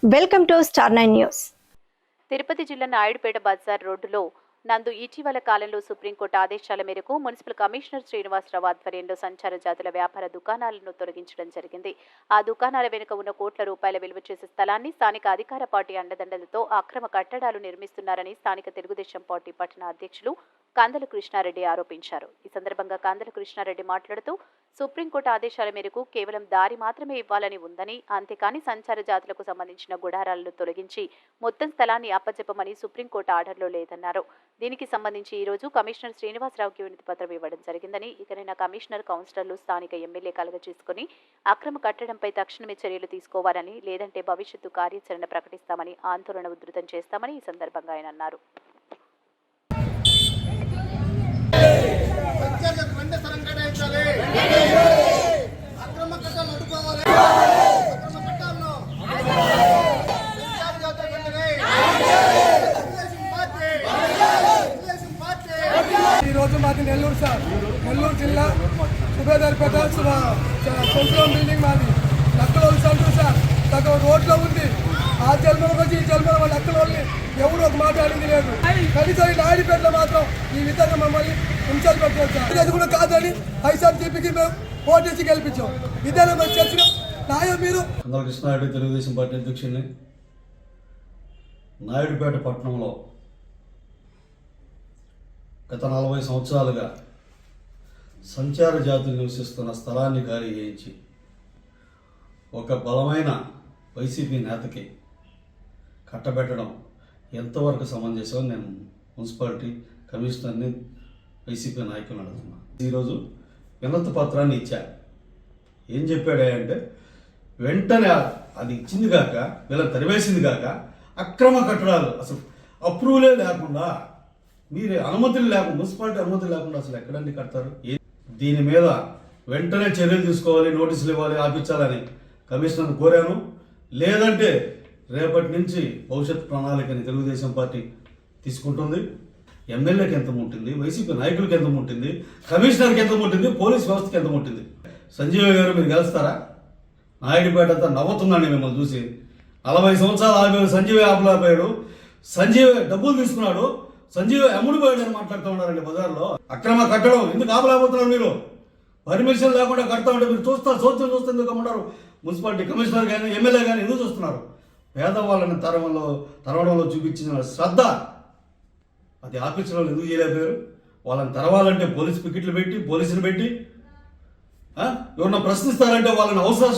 Welcome to star 9 news. Tirupati జిల్లా నాయుడుపేట బజార్ రోడ్డులో నందు ఇటీవల కాలంలో సుప్రీంకోర్టు ఆదేశాల మేరకు మున్సిపల్ కమిషనర్ శ్రీనివాసరావు ఆధ్వర్యంలో సంచార జాతుల వ్యాపార దుకాణాలను తొలగించడం జరిగింది. ఆ దుకాణాల వెనుక ఉన్న కోట్ల రూపాయల విలువ చేసే స్థలాన్ని స్థానిక అధికార పార్టీ అండదండలతో అక్రమ కట్టడాలు నిర్మిస్తున్నారని స్థానిక తెలుగుదేశం పార్టీ పట్టణ అధ్యక్షులు కందల కృష్ణారెడ్డి ఆరోపించారు. ఈ సందర్భంగా కందల కృష్ణారెడ్డి మాట్లాడుతూ సుప్రీంకోర్టు ఆదేశాల మేరకు కేవలం దారి మాత్రమే ఇవ్వాలని ఉందని, అంతేకాని సంచార జాతులకు సంబంధించిన గుడారాలను తొలగించి మొత్తం స్థలాన్ని అప్పచెప్పమని సుప్రీంకోర్టు ఆర్డర్లో లేదన్నారు. దీనికి సంబంధించి ఈ రోజు కమిషనర్ శ్రీనివాసరావుకి వినతి పత్రం ఇవ్వడం జరిగిందని, ఇకనైనా కమిషనర్, కౌన్సిలర్లు స్థానిక ఎమ్మెల్యే కలగజేసుకుని అక్రమ కట్టడంపై తక్షణమే చర్యలు తీసుకోవాలని, లేదంటే భవిష్యత్తు కార్యాచరణ ప్రకటిస్తామని, ఆందోళన ఉధృతం చేస్తామని ఈ సందర్భంగా ఆయన అన్నారు. ఈ రోజు మాది నెల్లూరు సార్, నెల్లూరు జిల్లా సుబేదార్పేట సొంతం బిల్డింగ్ మాది. లక్కలోళ్ళు సెంటర్ సార్, సగం రోడ్లో ఉంది. ఆ జన్మలకు వచ్చి ఈ జన్మల వాళ్ళ లక్కలోళ్ళని ఎవరు ఒక మాట అడిగి లేదు. కనీసం ఈ నాయుడుపేటలో మాత్రం ఈ విధంగా మమ్మల్ని హింసలు పెట్టారు సార్. అది కూడా కాదని ఐసార్టీపీకి మేము ఓటీసీ గెలిపించాం. ఇదేనా మరి చర్చ న్యాయం? మీరు కందల కృష్ణారెడ్డి, తెలుగుదేశం పార్టీ అధ్యక్షుడిని. నాయుడుపేట పట్టణంలో గత 40 సంవత్సరాలుగా సంచార జాతులు నివసిస్తున్న స్థలాన్ని ఖాళీ చేయించి ఒక బలమైన వైసీపీ నేతకి కట్టబెట్టడం ఎంతవరకు సమంజసం నేను మున్సిపాలిటీ కమిషనర్ని, వైసీపీ నాయకులను అడుగుతున్నా. ఈరోజు వినతి పత్రాన్ని ఇచ్చా. ఏం చెప్పాడంటే, వెంటనే అది ఇచ్చింది కాక, వీళ్ళని తరివేసింది కాక, అక్రమ కట్టడాలు అసలు అప్రూవలే లేకుండా, మీరు అనుమతులు లేకుండా, మున్సిపాలిటీ అనుమతులు లేకుండా అసలు ఎక్కడన్నీ కడతారు? దీని మీద వెంటనే చర్యలు తీసుకోవాలి, నోటీసులు ఇవ్వాలి, ఆపించాలని కమిషనర్ని కోరాను. లేదంటే రేపటి నుంచి భవిష్యత్ ప్రణాళికని తెలుగుదేశం పార్టీ తీసుకుంటుంది. ఎమ్మెల్యేకి ఎంత ఉంటుంది, వైసీపీ నాయకులకి ఎంత ఉంటుంది, కమిషనర్కి ఎంత ఉంటుంది, పోలీస్ వ్యవస్థకి ఎంత ఉంటుంది? సంజీవ్ గారు మీరు గెలుస్తారా? నాయుడుపేట అంతా నవ్వుతున్నాను మిమ్మల్ని చూసి. 40 సంవత్సరాలు ఆగిపోయాడు సంజీవ్, ఆపలేకపోయాడు. సంజీవ్ డబ్బులు తీసుకున్నాడు, సంజీవ్ అమ్ముడు పోయాడు అని మాట్లాడుతూ ఉన్నారండి బజార్లో. అక్రమ కట్టడం ఎందుకు ఆపలేకపోతున్నారు మీరు? పర్మిషన్ లేకుండా కడతా ఉంటే మీరు చూస్తూ ఎందుకు అమ్ముతారు? మున్సిపాలిటీ కమిషనర్ కానీ, ఎమ్మెల్యే కానీ ఎందుకు చూస్తున్నారు? పేదవాళ్ళని తరవడంలో చూపించిన శ్రద్ధ అది ఆపించడం ఎందుకు చేయలేకపోయారు? వాళ్ళని తరవాలంటే పోలీసులు పెట్టి, ఎవరన్నా ప్రశ్నిస్తారంటే వాళ్ళని అవసరం